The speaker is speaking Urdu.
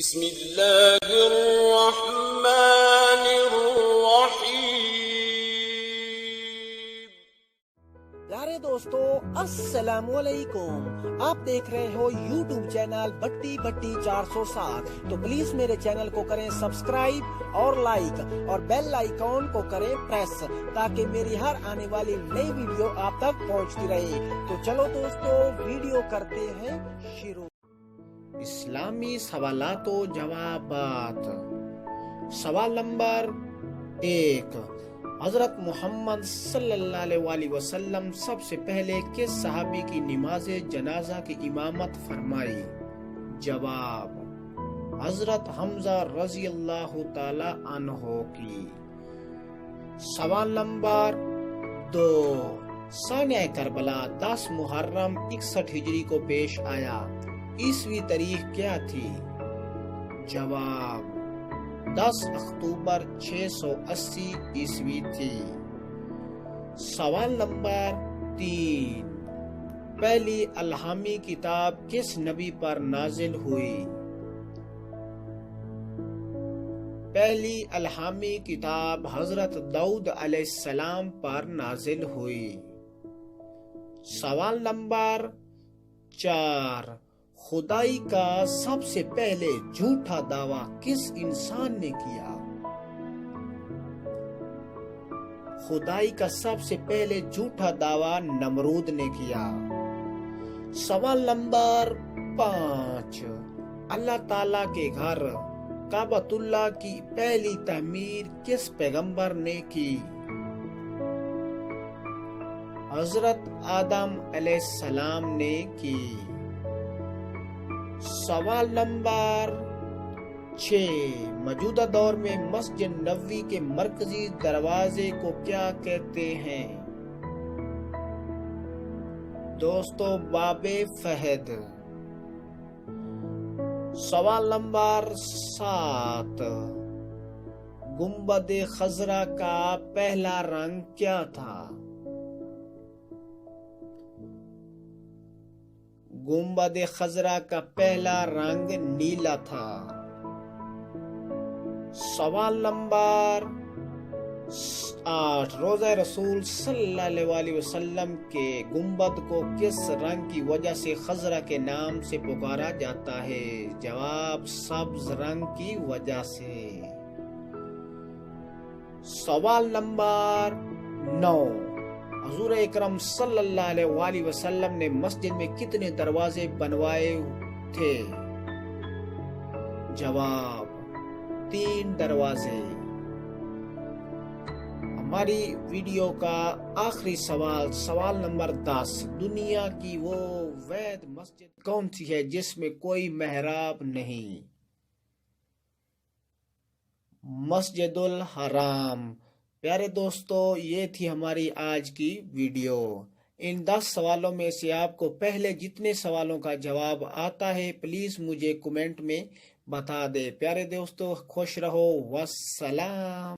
بسم اللہ الرحمن الرحیم۔ پیارے دوستو السلام علیکم، آپ دیکھ رہے ہو یوٹیوب چینل بٹی بٹی 407، تو پلیز میرے چینل کو کریں سبسکرائب اور لائک اور بیل آئیکن کو کریں پریس، تاکہ میری ہر آنے والی نئی ویڈیو آپ تک پہنچتی رہے۔ تو چلو دوستو ویڈیو کرتے ہیں شروع۔ اسلامی سوالات و جوابات۔ سوال نمبر 1، حضرت محمد صلی اللہ علیہ وسلم سب سے پہلے کس صحابی کی نماز جنازہ کی امامت فرمائی؟ جواب، حضرت حمزہ رضی اللہ تعالی عنہ کی۔ سوال نمبر 2، سانحہ کربلا 10 محرم 61 ہجری کو پیش آیا، عیسوی تاریخ کیا تھی؟ جواب، 10 اکتوبر 680 عیسوی تھی۔ سوال نمبر 3، پہلی الہامی کتاب کس نبی پر نازل ہوئی؟ پہلی الہامی کتاب حضرت داؤد علیہ السلام پر نازل ہوئی۔ سوال نمبر 4، خدائی کا سب سے پہلے جھوٹا دعویٰ کس انسان نے کیا؟ خدائی کا سب سے پہلے جھوٹا دعویٰ نمرود نے کیا۔ سوال نمبر 5، اللہ تعالیٰ کے گھر کعبۃ اللہ کی پہلی تعمیر کس پیغمبر نے کی؟ حضرت آدم علیہ السلام نے کی۔ سوال نمبر 6، موجودہ دور میں مسجد نبوی کے مرکزی دروازے کو کیا کہتے ہیں؟ دوستو، باب فہد۔ سوال نمبر 7، گنبد خضرا کا پہلا رنگ کیا تھا؟ گنبد خضرا کا پہلا رنگ نیلا تھا۔ سوال نمبر 8، روضہ رسول صلی اللہ علیہ وسلم کے گنبد کو کس رنگ کی وجہ سے خضرا کے نام سے پکارا جاتا ہے؟ جواب، سبز رنگ کی وجہ سے۔ سوال نمبر 9، حضور اکرم صلی اللہ علیہ وسلم نے مسجد میں کتنے دروازے بنوائے تھے؟ جواب، 3 دروازے۔ ہماری ویڈیو کا آخری سوال، سوال نمبر 10، دنیا کی وہ وحید مسجد کون سی ہے جس میں کوئی محراب نہیں؟ مسجد الحرام۔ پیارے دوستو، یہ تھی ہماری آج کی ویڈیو۔ ان 10 سوالوں میں سے آپ کو پہلے جتنے سوالوں کا جواب آتا ہے پلیز مجھے کمنٹ میں بتا دے۔ پیارے دوستو، خوش رہو، والسلام۔